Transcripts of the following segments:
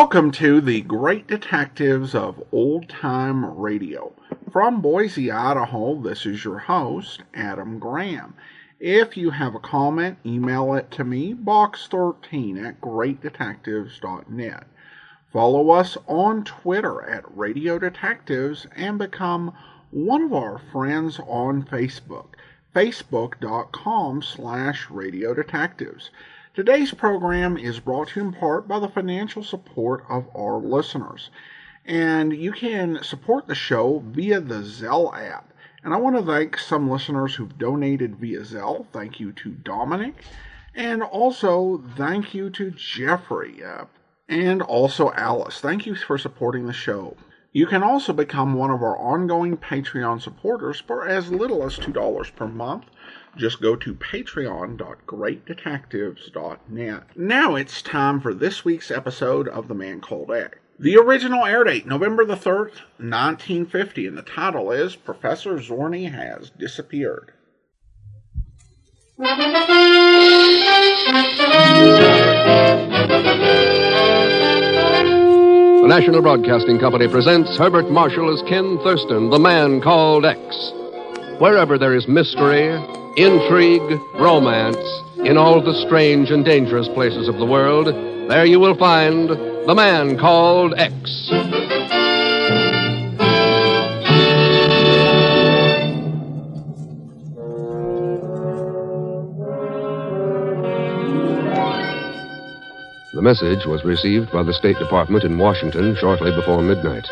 Welcome to the Great Detectives of Old Time Radio. From Boise, Idaho, this is your host, Adam Graham. If you have a comment, email it to me, box13@greatdetectives.net. Follow us on Twitter at Radio Detectives and become one of our friends on Facebook, facebook.com/Radio Detectives. Today's program is brought to you in part by the financial support of our listeners. And you can support the show via the Zelle app. And I want to thank some listeners who've donated via Zelle. Thank you to Dominic. And also thank you to Jeffrey. And also Alice. Thank you for supporting the show. You can also become one of our ongoing Patreon supporters for as little as $2 per month. Just go to patreon.greatdetectives.net. Now it's time for this week's episode of The Man Called X. The original air date, November the 3rd, 1950, and the title is Professor Czorny Has Disappeared. The National Broadcasting Company presents Herbert Marshall as Ken Thurston, The Man Called X. Wherever there is mystery, intrigue, romance, in all the strange and dangerous places of the world, there you will find The Man Called X. The message was received by the State Department in Washington shortly before midnight.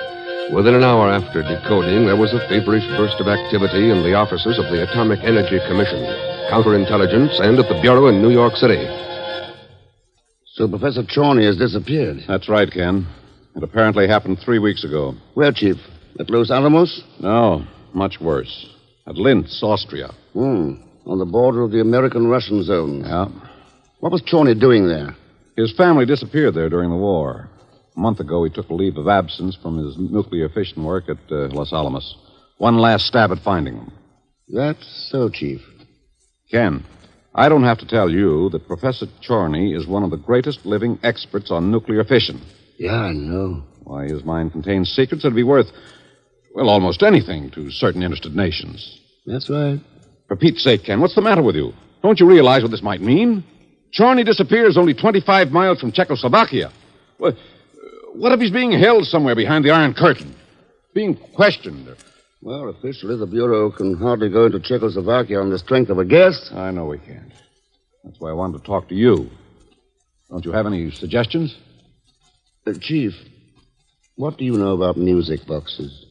Within an hour after decoding, there was a feverish burst of activity in the offices of the Atomic Energy Commission, counterintelligence, and at the Bureau in New York City. So Professor Czorny has disappeared. That's right, Ken. It apparently happened 3 weeks ago. Where, Chief? At Los Alamos? No, much worse. At Linz, Austria. On the border of the American-Russian zone. Yeah. What was Czorny doing there? His family disappeared there during the war. A month ago, he took a leave of absence from his nuclear fission work at Los Alamos. One last stab at finding them. That's so, Chief. Ken, I don't have to tell you that Professor Czorny is one of the greatest living experts on nuclear fission. Yeah, I know. Why, his mind contains secrets that'd be worth, well, almost anything to certain interested nations. That's right. For Pete's sake, Ken, what's the matter with you? Don't you realize what this might mean? Czorny disappears only 25 miles from Czechoslovakia. What if he's being held somewhere behind the Iron Curtain? Being questioned? Well, officially, the Bureau can hardly go into Czechoslovakia on the strength of a guess. I know we can't. That's why I wanted to talk to you. Don't you have any suggestions? Chief, what do you know about music boxes?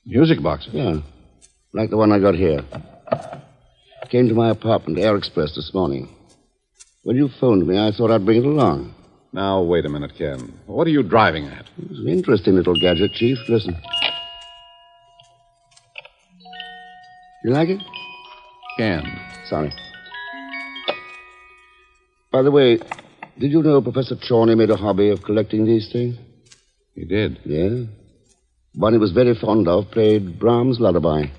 Music boxes? Yeah, like the one I got here. Came to my apartment, Air Express, this morning. When you phoned me, I thought I'd bring it along. Now, wait a minute, Ken. What are you driving at? It's an interesting little gadget, Chief. Listen. You like it? Ken. Sorry. By the way, did you know Professor Czorny made a hobby of collecting these things? He did? Yeah. One he was very fond of played Brahms' Lullaby.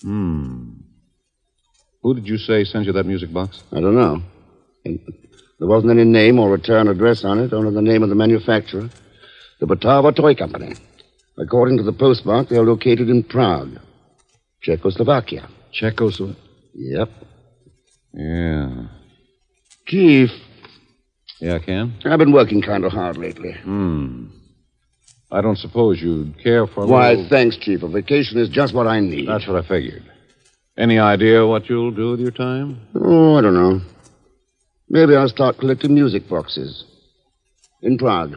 Who did you say sent you that music box? I don't know. And there wasn't any name or return address on it, only the name of the manufacturer, the Batava Toy Company. According to the postmark, they're located in Prague, Czechoslovakia. Czechoslovakia? Yep. Yeah. Chief. Yeah, Ken? I've been working kind of hard lately. I don't suppose you'd care for a Why, little... thanks, Chief. A vacation is just what I need. That's what I figured. Any idea what you'll do with your time? Oh, I don't know. Maybe I'll start collecting music boxes. In Prague.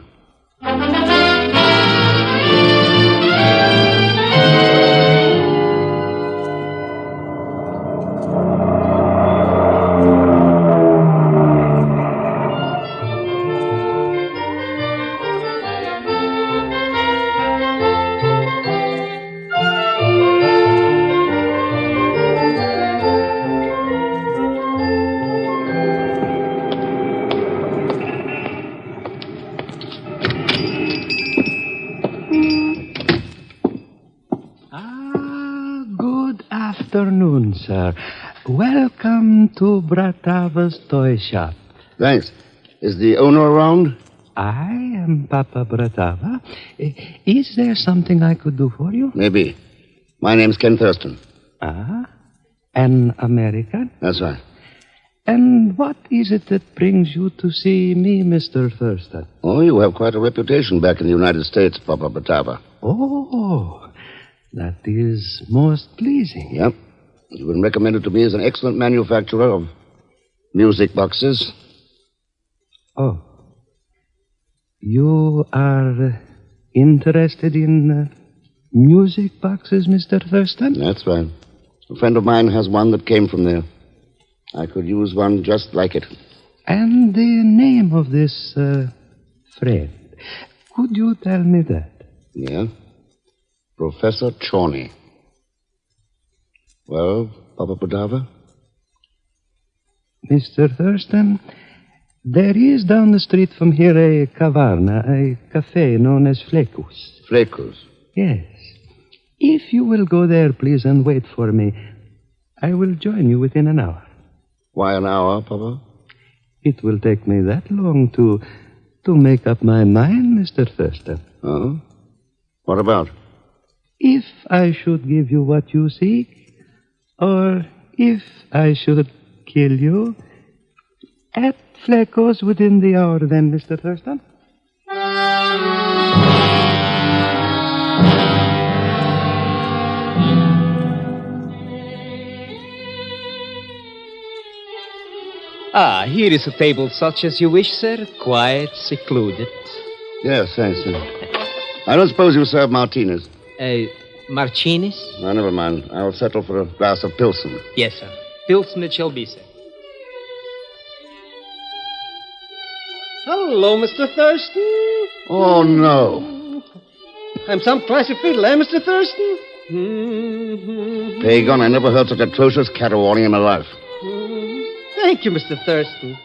Afternoon, sir. Welcome to Bratava's toy shop. Thanks. Is the owner around? I am Papa Bratava. Is there something I could do for you? Maybe. My name's Ken Thurston. Ah, an American? That's right. And what is it that brings you to see me, Mr. Thurston? Oh, you have quite a reputation back in the United States, Papa Bratava. Oh, that is most pleasing. Yep. You've been recommended to me as an excellent manufacturer of music boxes. Oh. You are interested in music boxes, Mr. Thurston? That's right. A friend of mine has one that came from there. I could use one just like it. And the name of this friend. Could you tell me that? Yeah. Professor Czorny. Well, Papa Bratava? Mr. Thurston, there is down the street from here a caverna, a cafe known as Flecus. Flecus. Yes. If you will go there, please, and wait for me, I will join you within an hour. Why an hour, Papa? It will take me that long to make up my mind, Mr. Thurston. Oh? What about? If I should give you what you seek, or if I should kill you, at Flecos within the hour then, Mr. Thurston. Ah, here is a table such as you wish, sir. Quiet, secluded. Yes, thanks, sir. I don't suppose you serve martinis. Martinis? No, never mind. I'll settle for a glass of Pilsen. Yes, sir. Pilsen it shall be, sir. Hello, Mr. Thurston. Oh, no. I'm some classy fiddle, eh, Mr. Thurston? Pagan, I never heard such atrocious caterwauling in my life. Thank you, Mr. Thurston.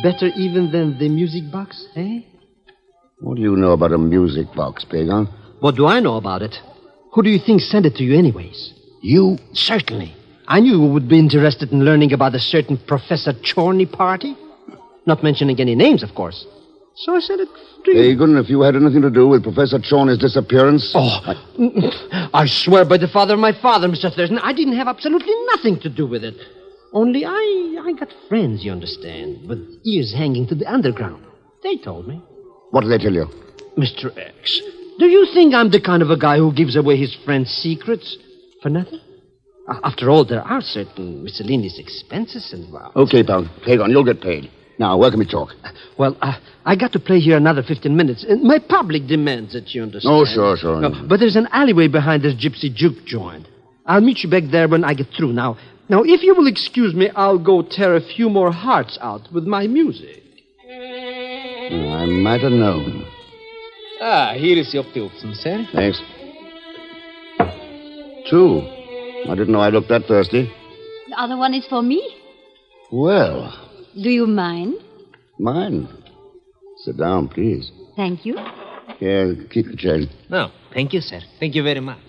Better even than the music box, eh? What do you know about a music box, Pagan? What do I know about it? Who do you think sent it to you anyways? You? Certainly. I knew you would be interested in learning about a certain Professor Czorny party. Not mentioning any names, of course. So I sent it to you. Pagan, if you had anything to do with Professor Czorny's disappearance... I swear by the father of my father, Mr. Thurston, I didn't have absolutely nothing to do with it. Only I got friends, you understand, with ears hanging to the underground. They told me. What did they tell you? Mr. X, do you think I'm the kind of a guy who gives away his friends' secrets for nothing? After all, there are certain miscellaneous expenses involved. Okay, Pagan, you'll get paid. Now, where can we talk? Well, I got to play here another 15 minutes. My public demands it, you understand. Oh, sure. No, but there's an alleyway behind this gypsy juke joint. I'll meet you back there when I get through. Now, if you will excuse me, I'll go tear a few more hearts out with my music. I might have known. Ah, here is your Pilsen, sir. Thanks. 2. I didn't know I looked that thirsty. The other one is for me. Well... Do you mind? Mind? Sit down, please. Thank you. Here, keep the change. No, thank you, sir. Thank you very much.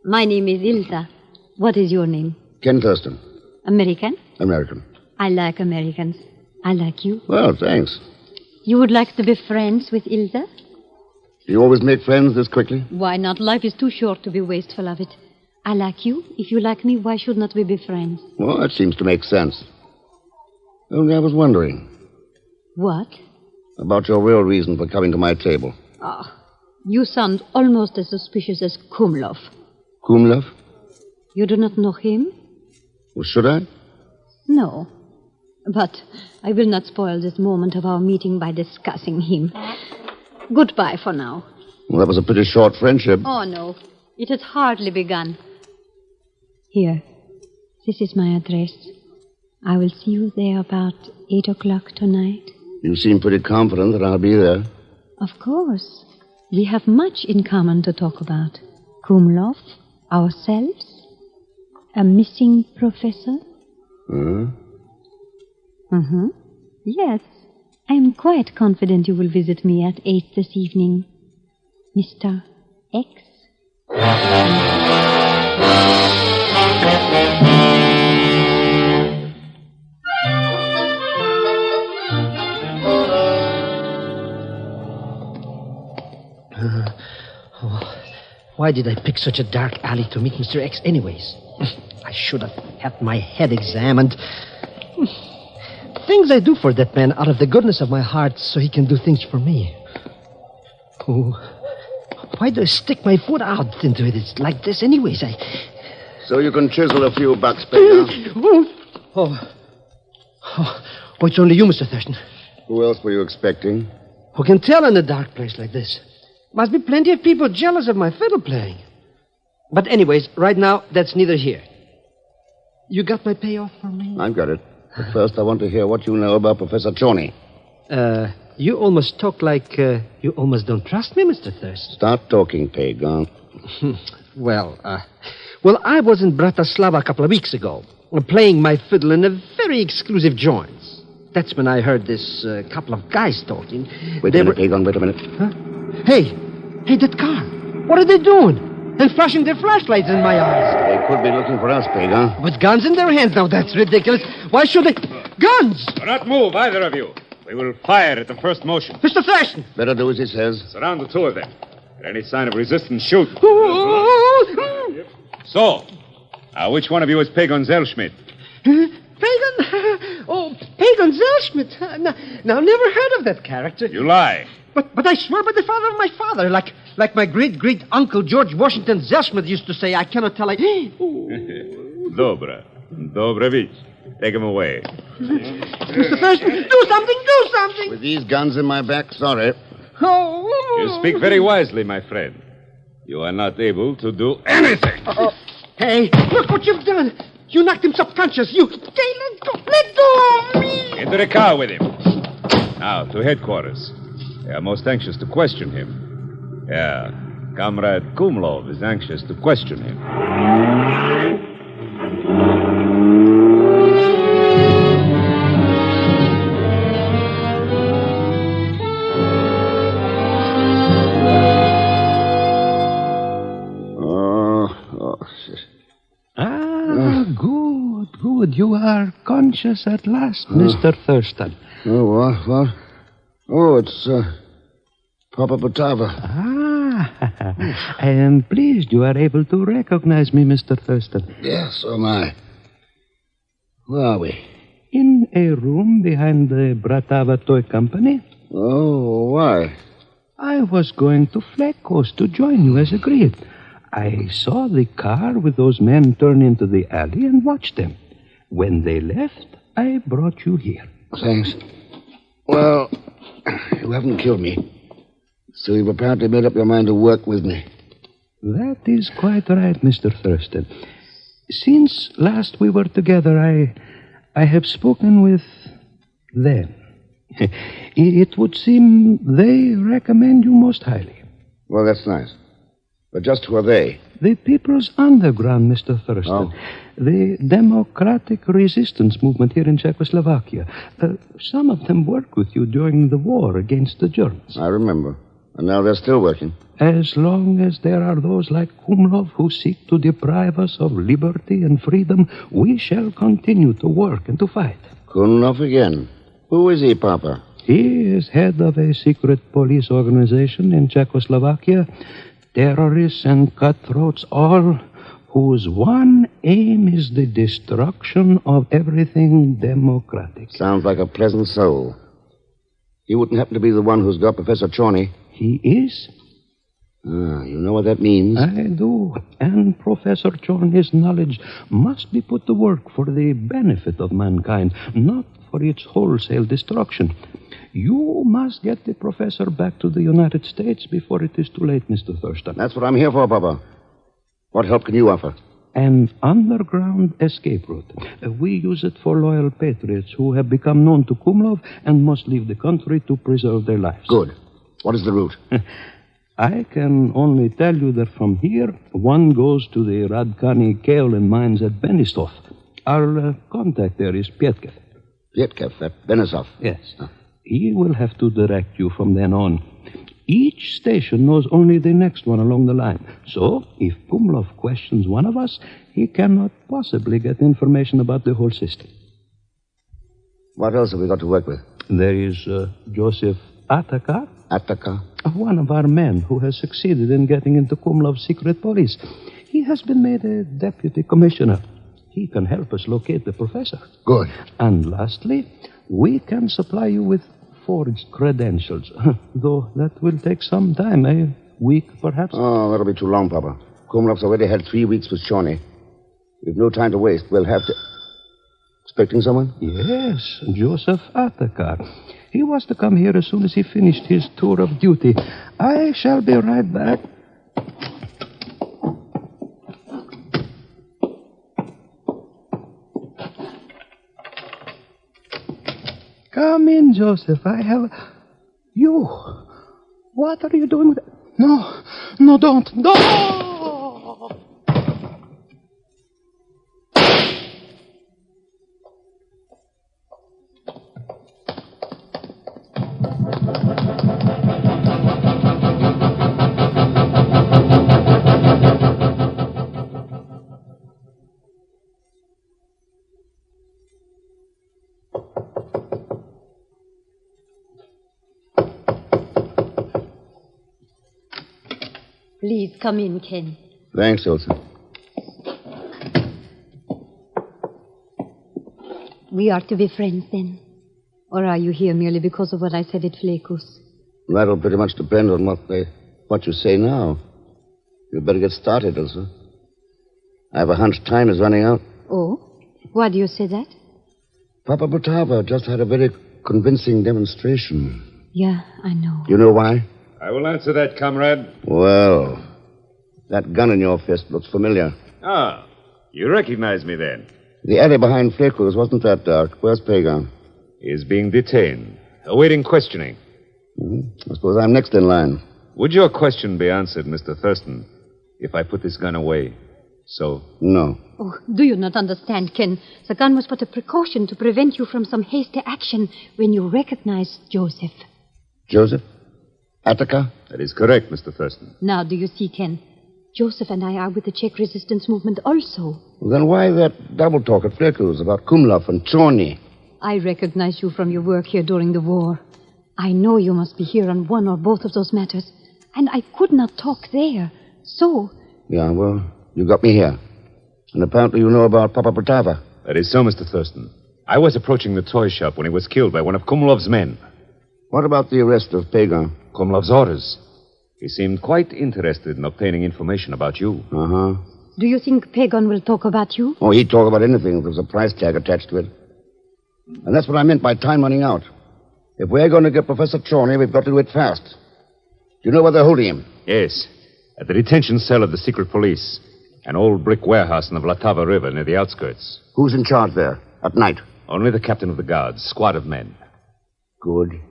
My name is Ilsa. What is your name? Ken Thurston. American? American. I like Americans. I like you. Well, thanks. You would like to be friends with Ilsa? Do you always make friends this quickly? Why not? Life is too short to be wasteful of it. I like you. If you like me, why should not we be friends? Well, that seems to make sense. Only I was wondering. What? About your real reason for coming to my table. You sound almost as suspicious as Kumlov. Kumlov? You do not know him? Well, should I? No. But I will not spoil this moment of our meeting by discussing him. Goodbye for now. Well, that was a pretty short friendship. Oh, no. It has hardly begun. Here. This is my address. I will see you there about 8 o'clock tonight. You seem pretty confident that I'll be there. Of course. We have much in common to talk about. Kumlov, ourselves, a missing professor. Yes. I am quite confident you will visit me at 8 this evening. Mr. X. Why did I pick such a dark alley to meet Mr. X anyways? I should have had my head examined. Things I do for that man out of the goodness of my heart so he can do things for me. Oh, why do I stick my foot out into it? It's like this anyways. So you can chisel a few bucks, Baker. It's only you, Mr. Thurston. Who else were you expecting? Who can tell in a dark place like this? Must be plenty of people jealous of my fiddle playing. But anyways, right now, that's neither here. You got my payoff for me? I've got it. But first, I want to hear what you know about Professor Czorny. You almost talk like you almost don't trust me, Mr. Thurston. Start talking, Pagan. Well, I was in Bratislava a couple of weeks ago, playing my fiddle in a very exclusive joint. That's when I heard this couple of guys talking. Wait a minute, Pagan, wait a minute. Huh? Hey, that car. What are they doing? And flashing their flashlights in my eyes. They could be looking for us, Pagan. With guns in their hands now, that's ridiculous. Why should they... Guns! Do not move, either of you. We will fire at the first motion. Mr. Thurston! Better do as he says. Surround the two of them. At any sign of resistance, shoot. So, which one of you is Pagan Zellschmidt? Pagan? Oh, Pagan Zellschmidt. Now, never heard of that character. You lie. But I swear by the father of my father, like my great-great-uncle George Washington Zellschmidt used to say, I cannot tell. Dobrovich. Take him away. Mr. Thurston, do something! With these guns in my back, sorry. Oh. You speak very wisely, my friend. You are not able to do anything. Hey, look what you've done. You knocked him subconscious. You... Hey, let go of me. Into the car with him. Now, to headquarters. They are most anxious to question him. Yeah, Comrade Kumlov is anxious to question him. Good. You are conscious at last, Mr. Thurston. Oh, what? Oh, it's Papa Batava. I am pleased you are able to recognize me, Mr. Thurston. Yes, so am I. Where are we? In a room behind the Bratava Toy Company. Oh, why? I was going to Flag Coast to join you as agreed. I saw the car with those men turn into the alley and watched them. When they left, I brought you here. Thanks. Well, you haven't killed me. So you've apparently made up your mind to work with me. That is quite right, Mr. Thurston. Since last we were together, I have spoken with them. It would seem they recommend you most highly. Well, that's nice. But just who are they? The People's Underground, Mr. Thurston. Oh. The democratic resistance movement here in Czechoslovakia. Some of them worked with you during the war against the Germans. I remember. And now they're still working. As long as there are those like Kumlov who seek to deprive us of liberty and freedom, we shall continue to work and to fight. Kumlov again. Who is he, Papa? He is head of a secret police organization in Czechoslovakia. Terrorists and cutthroats, all whose one aim is the destruction of everything democratic. Sounds like a pleasant soul. He wouldn't happen to be the one who's got Professor Czorny. He is? You know what that means? I do. And Professor Czorny's knowledge must be put to work for the benefit of mankind, not for its wholesale destruction. You must get the professor back to the United States before it is too late, Mr. Thurston. That's what I'm here for, Papa. What help can you offer? An underground escape route. We use it for loyal patriots who have become known to Kumlov and must leave the country to preserve their lives. Good. What is the route? I can only tell you that from here, one goes to the Radkani kaolin mines at Benistov. Our contact there is Pietkov. Pietkov at Benisov. Yes. He will have to direct you from then on. Each station knows only the next one along the line. So, if Kumlov questions one of us, he cannot possibly get information about the whole system. What else have we got to work with? There is Joseph Atakar, Attica? One of our men who has succeeded in getting into Kumlov's secret police. He has been made a deputy commissioner. He can help us locate the professor. Good. And lastly, we can supply you with forged credentials. Though that will take some time, a week perhaps. Oh, that'll be too long, Papa. Kumlov's already had 3 weeks with Czorny. We've no time to waste. We'll have to... Expecting someone? Yes, Joseph Attica. He was to come here as soon as he finished his tour of duty. I shall be right back. Come in, Joseph. I have... You. What are you doing with... No, don't. Please come in, Ken. Thanks, Ilsa. We are to be friends then? Or are you here merely because of what I said at Flecus? That'll pretty much depend on what you say now. You'd better get started, Ilsa. I have a hunch time is running out. Oh? Why do you say that? Papa Butava just had a very convincing demonstration. Yeah, I know. You know why? I will answer that, comrade. Well, that gun in your fist looks familiar. Ah, you recognize me then? The alley behind Flecus wasn't that dark. Where's Pagan? He is being detained, awaiting questioning. I suppose I'm next in line. Would your question be answered, Mr. Thurston, if I put this gun away? So? No. Oh, do you not understand, Ken? The gun was but a precaution to prevent you from some hasty action when you recognized Joseph. Joseph? Attica? That is correct, Mr. Thurston. Now, do you see, Ken? Joseph and I are with the Czech resistance movement also. Then why that double talk at Flecus about Kumlov and Czorny? I recognize you from your work here during the war. I know you must be here on one or both of those matters, and I could not talk there. So... Yeah, well, you got me here. And apparently you know about Papa Butava. That is so, Mr. Thurston. I was approaching the toy shop when he was killed by one of Kumlov's men. What about the arrest of Pagan? Kumlov's orders. He seemed quite interested in obtaining information about you. Uh-huh. Do you think Pagan will talk about you? Oh, he'd talk about anything if there was a price tag attached to it. And that's what I meant by time running out. If we're going to get Professor Czorny, we've got to do it fast. Do you know where they're holding him? Yes, at the detention cell of the secret police. An old brick warehouse in the Vltava River near the outskirts. Who's in charge there? At night? Only the captain of the guards, squad of men. Good.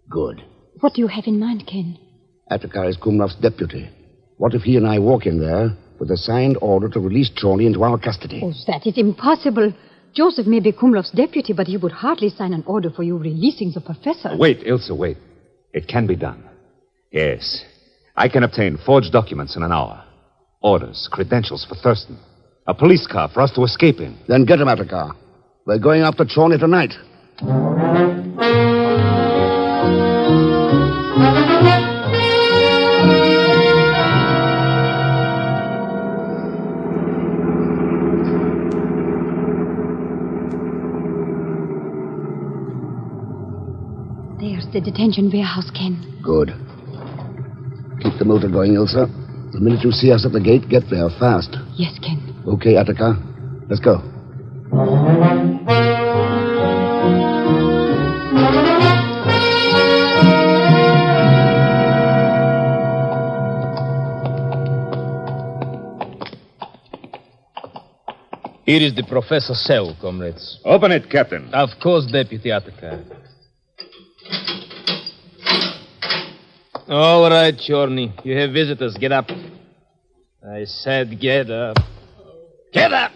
Good. What do you have in mind, Ken? Attica is Kumlov's deputy. What if he and I walk in there with a signed order to release Czorny into our custody? Oh, that is impossible. Joseph may be Kumlov's deputy, but he would hardly sign an order for you releasing the professor. Wait, Ilsa, wait. It can be done. Yes. I can obtain forged documents in an hour. Orders, credentials for Thurston. A police car for us to escape in. Then get him, Attica. We're going after Czorny tonight. There's the detention warehouse, Ken. Good. Keep the motor going, Ilsa. The minute you see us at the gate, get there fast. Yes, Ken. Okay, Attica. Let's go. Here is the professor's cell, comrades. Open it, Captain. Of course, Deputy Attica. All right, Czorny. You have visitors. Get up. I said get up. Get up!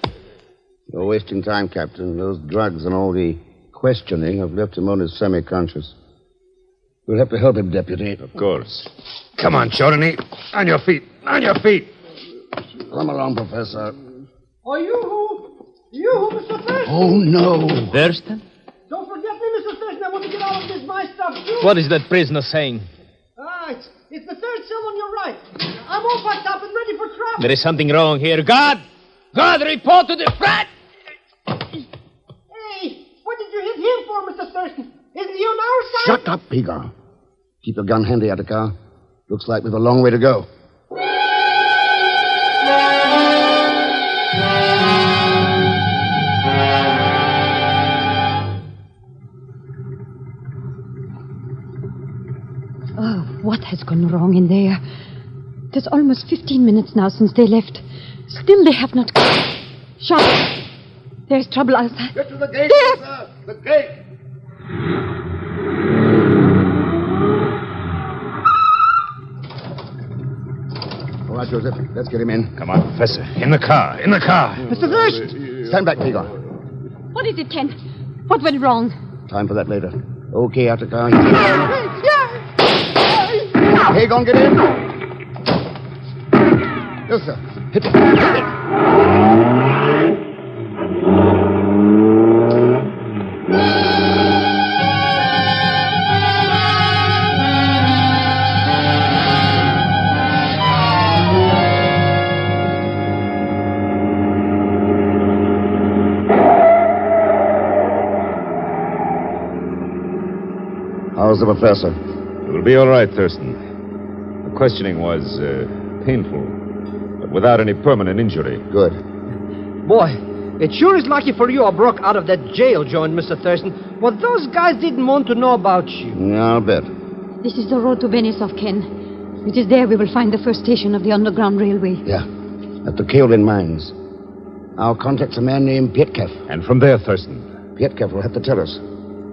You're wasting time, Captain. Those drugs and all the questioning have left him only semi-conscious. We'll have to help him, Deputy. Of course. Come on, Czorny. On your feet. On your feet. Come along, Professor. Are you who? You who, Mr. Thurston? Oh, no. Thurston? Don't forget me, Mr. Thurston. I want me get out of this, my stuff, too. What is that prisoner saying? It's the third cell on your right. I'm all packed up and ready for travel. There is something wrong here. God, report to the frat. Hey, what did you hit him for, Mr. Thurston? Isn't he on our side? Shut up, Pegon. Keep your gun handy, Attica. Looks like we've a long way to go. Oh, what has gone wrong in there? It is almost 15 minutes now since they left. Still they have not come. Shut up. There's trouble outside. Get to the gate, There! sir. The gate. All right, Joseph. Let's get him in. Come on, Professor. In the car. In the car. Mr. Thurston! Stand back, Pegon. What is it, Ken? What went wrong? Time for that later. Okay, Attica. Pegon, get in. Yes, sir. Hit it. Hit it. How's the professor? It will be all right, Thurston. The questioning was painful, but without any permanent injury. Good. Boy, it sure is lucky for you I broke out of that jail joint, Mr. Thurston. Well, those guys didn't want to know about you. Yeah, I'll bet. This is the road to Benisov, Ken. It is there we will find the first station of the Underground Railway. Yeah, at the Kaolin mines. Our contact's a man named Pietkev. And from there, Thurston. Pietkev will have to tell us.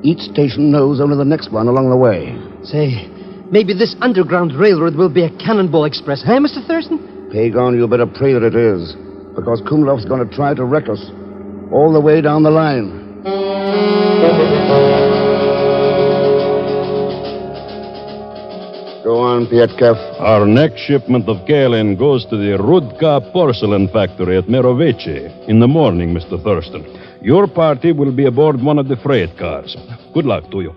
Each station knows only the next one along the way. Say, maybe this Underground Railroad will be a Cannonball Express, huh, Mr. Thurston? Pagon, you better pray that it is. Because Kumlov's going to try to wreck us. All the way down the line. Go on, Pietkev. Our next shipment of kaolin goes to the Rudka porcelain factory at Mirovici in the morning, Mr. Thurston. Your party will be aboard one of the freight cars. Good luck to you.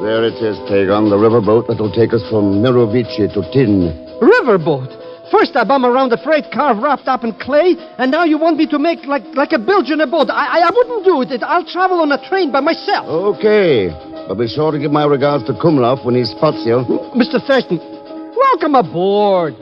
There it is, Pagon, the riverboat that will take us from Mirovici to Tin. Riverboat? First I bum around a freight car wrapped up in clay, and now you want me to make like a bilge in a boat. I wouldn't do it. I'll travel on a train by myself. Okay. But be sure to give my regards to Kumlov when he spots you. Mr. Thurston, welcome aboard.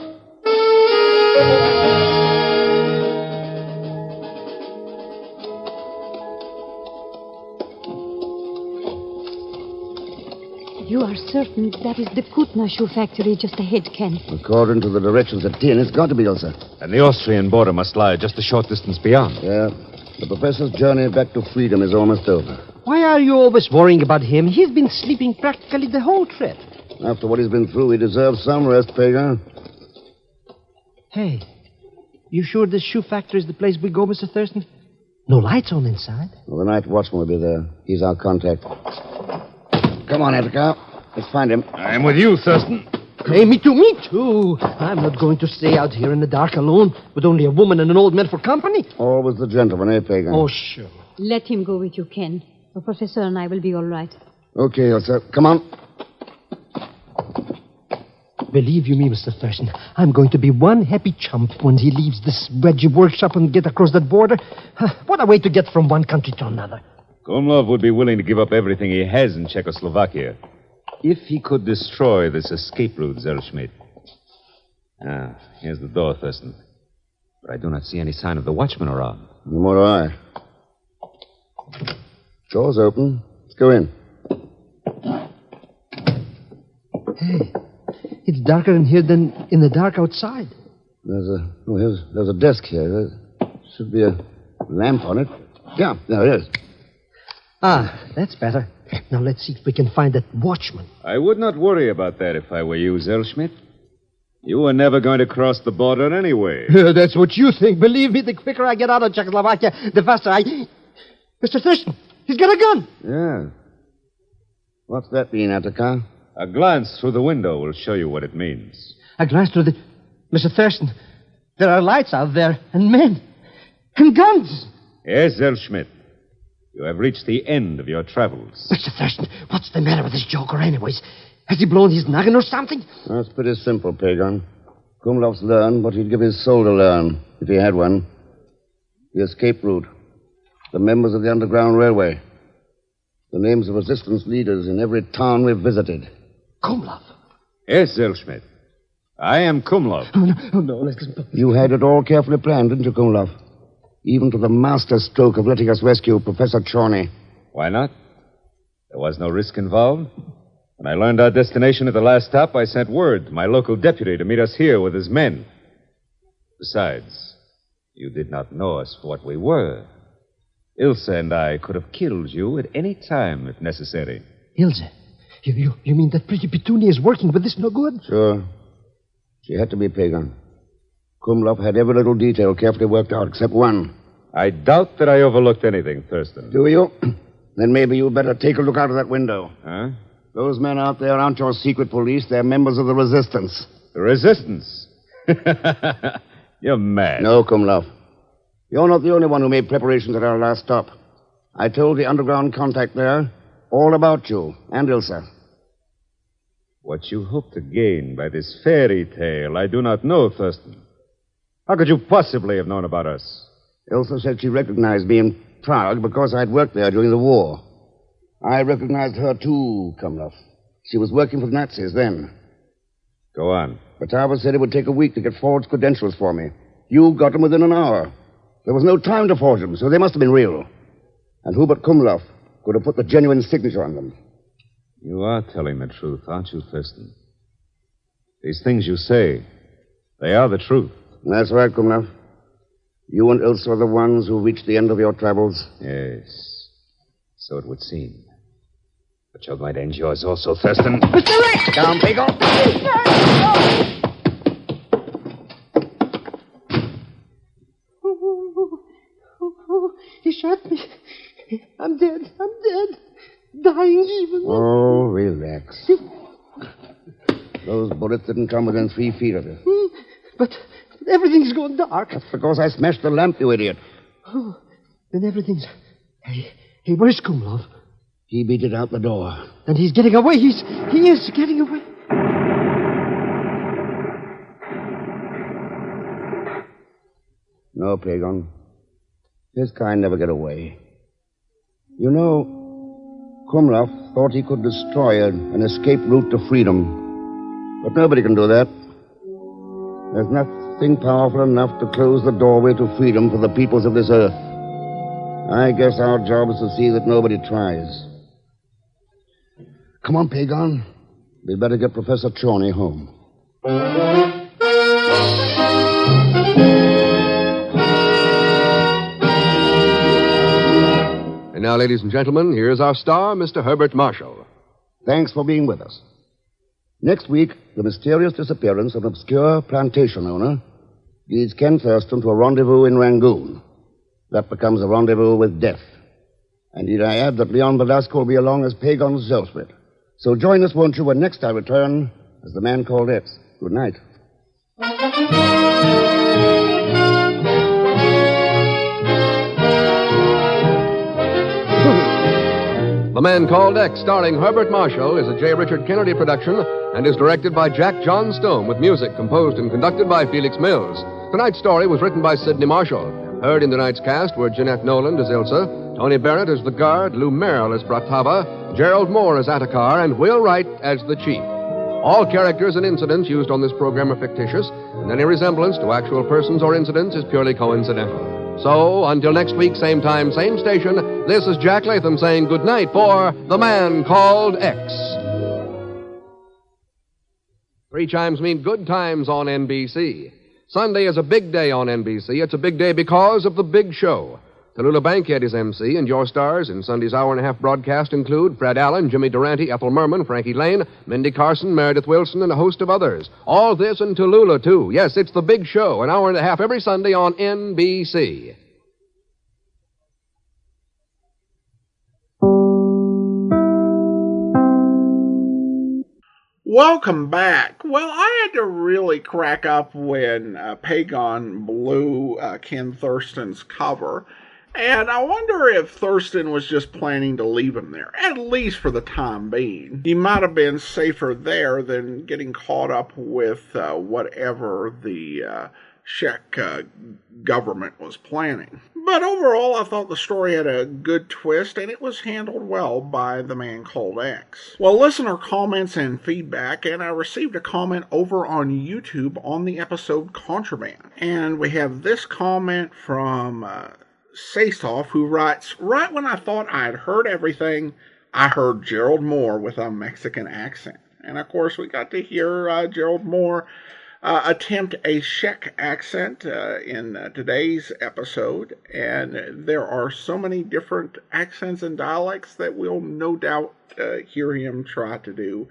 You are certain that is the Kutna shoe factory just ahead, Ken? According to the directions at Tin, it's got to be, Elsa. And the Austrian border must lie just a short distance beyond. Yeah. The professor's journey back to freedom is almost over. Why are you always worrying about him? He's been sleeping practically the whole trip. After what he's been through, he deserves some rest, Pagan. Hey, you sure this shoe factory is the place we go, Mr. Thurston? No lights on inside. Well, the night watchman will be there. He's our contact. Come on, Attica. Let's find him. I'm with you, Thurston. Hey, me too. I'm not going to stay out here in the dark alone with only a woman and an old man for company. Always the gentleman, eh, Pagan? Oh, sure. Let him go with you, Ken. The professor and I will be all right. Okay, Elsa. Come on. Believe you me, Mr. Thurston, I'm going to be one happy chump when he leaves this wedgie workshop and get across that border. What a way to get from one country to another. Komlov would be willing to give up everything he has in Czechoslovakia if he could destroy this escape route, Zellschmidt. Ah, here's the door, Thurston. But I do not see any sign of the watchman around. Nor do I. Door's open. Let's go in. Hey, it's darker in here than in the dark outside. There's a desk here. There should be a lamp on it. Yeah, there it is. Ah, that's better. Now let's see if we can find that watchman. I would not worry about that if I were you, Zellschmidt. You were never going to cross the border anyway. That's what you think. Believe me, the quicker I get out of Czechoslovakia, the faster I... Mr. Thurston, he's got a gun. Yeah. What's that mean, Attica? A glance through the window will show you what it means. A glance through the... Mr. Thurston, there are lights out there, and men, and guns. Yes, Zellschmidt. You have reached the end of your travels. Mr. Thurston, what's the matter with this joker anyways? Has he blown his noggin or something? That's pretty simple, Pagan. Kumlov's learned what he'd give his soul to learn, if he had one. The escape route. The members of the Underground Railway. The names of resistance leaders in every town we've visited. Kumlov? Yes, Zellschmidt. I am Kumlov. Oh, no, let's... You had it all carefully planned, didn't you, Kumlov? Even to the master stroke of letting us rescue Professor Czorny. Why not? There was no risk involved. When I learned our destination at the last stop, I sent word to my local deputy to meet us here with his men. Besides, you did not know us for what we were. Ilse and I could have killed you at any time if necessary. Ilse? You mean that pretty Petunia is working with this no good? Sure. She had to be, Pagan. Kumlov had every little detail carefully worked out, except one. I doubt that I overlooked anything, Thurston. Do you? Then maybe you'd better take a look out of that window. Huh? Those men out there aren't your secret police. They're members of the Resistance. The Resistance? You're mad. No, Kumlov. You're not the only one who made preparations at our last stop. I told the underground contact there all about you and Ilse. What you hope to gain by this fairy tale, I do not know, Thurston. How could you possibly have known about us? Ilse said she recognized me in Prague because I'd worked there during the war. I recognized her, too, Kumlov. She was working for the Nazis then. Go on. Batava said it would take a week to get forged credentials for me. You got them within an hour. There was no time to forge them, so they must have been real. And who but Kumlov could have put the genuine signature on them? You are telling the truth, aren't you, Thurston? These things you say, they are the truth. That's right, Kumlov. You and Ilse are the ones who reached the end of your travels. Yes, so it would seem. But you're going to end yours also, Thurston. Mr. Rex! Down, Pico! He shot me. I'm dead. Dying even. Oh, relax. Those bullets didn't come within 3 feet of you. But everything's going dark. That's because I smashed the lamp, you idiot. Oh, then everything's... Hey, where's Kumlov? He beat it out the door. And he's getting away. He is getting away. No, Pagan. His kind never get away. You know, Kumlov thought he could destroy an escape route to freedom. But nobody can do that. There's nothing powerful enough to close the doorway to freedom for the peoples of this earth. I guess our job is to see that nobody tries. Come on, Pagan. We'd better get Professor Czorny home. And now, ladies and gentlemen, here's our star, Mr. Herbert Marshall. Thanks for being with us. Next week, the mysterious disappearance of an obscure plantation owner leads Ken Thurston to a rendezvous in Rangoon. That becomes a rendezvous with death. And need I add that Leon Velasco will be along as Pagan Zellschmidt. So join us, won't you, when next I return as the man called X. Good night. The Man Called X, starring Herbert Marshall, is a J. Richard Kennedy production and is directed by Jack John Stone with music composed and conducted by Felix Mills. Tonight's story was written by Sidney Marshall. Heard in tonight's cast were Jeanette Noland as Ilsa, Tony Barrett as the guard, Lou Merrill as Bratava, Gerald Moore as Attakar, and Will Wright as the chief. All characters and incidents used on this program are fictitious, and any resemblance to actual persons or incidents is purely coincidental. So, until next week, same time, same station, this is Jack Latham saying good night for The Man Called X. 3 chimes mean good times on NBC. Sunday is a big day on NBC. It's a big day because of the big show. Tallulah Bankhead is MC, and your stars in Sunday's hour-and-a-half broadcast include Fred Allen, Jimmy Durante, Ethel Merman, Frankie Lane, Mindy Carson, Meredith Wilson, and a host of others. All this and Tallulah, too. Yes, it's the big show, an hour-and-a-half every Sunday on NBC. Welcome back. Well, I had to really crack up when Pagan blew Ken Thurston's cover. And I wonder if Thurston was just planning to leave him there, at least for the time being. He might have been safer there than getting caught up with whatever the Czech government was planning. But overall, I thought the story had a good twist, and it was handled well by the man called X. Well, listener comments and feedback, and I received a comment over on YouTube on the episode Contraband. And we have this comment from Sastoff, who writes, "Right when I thought I'd heard everything, I heard Gerald Moore with a Mexican accent." And of course, we got to hear Gerald Moore attempt a Czech accent in today's episode. And there are so many different accents and dialects that we'll no doubt hear him try to do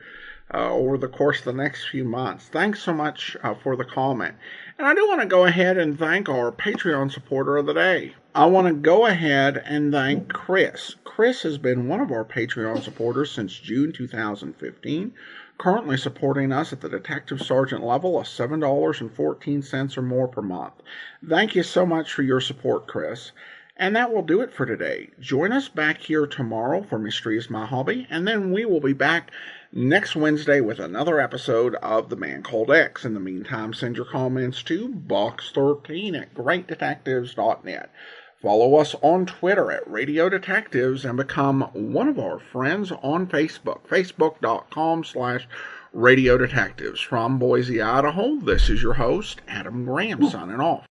over the course of the next few months. Thanks so much for the comment. And I do want to go ahead and thank our Patreon supporter of the day. I want to go ahead and thank Chris. Chris has been one of our Patreon supporters since June 2015, currently supporting us at the Detective Sergeant level of $7.14 or more per month. Thank you so much for your support, Chris. And that will do it for today. Join us back here tomorrow for Mystery is My Hobby, and then we will be back next Wednesday with another episode of The Man Called X. In the meantime, send your comments to box13@greatdetectives.net. Follow us on Twitter at Radio Detectives and become one of our friends on Facebook, facebook.com/Radio Detectives. From Boise, Idaho, this is your host, Adam Graham, signing off.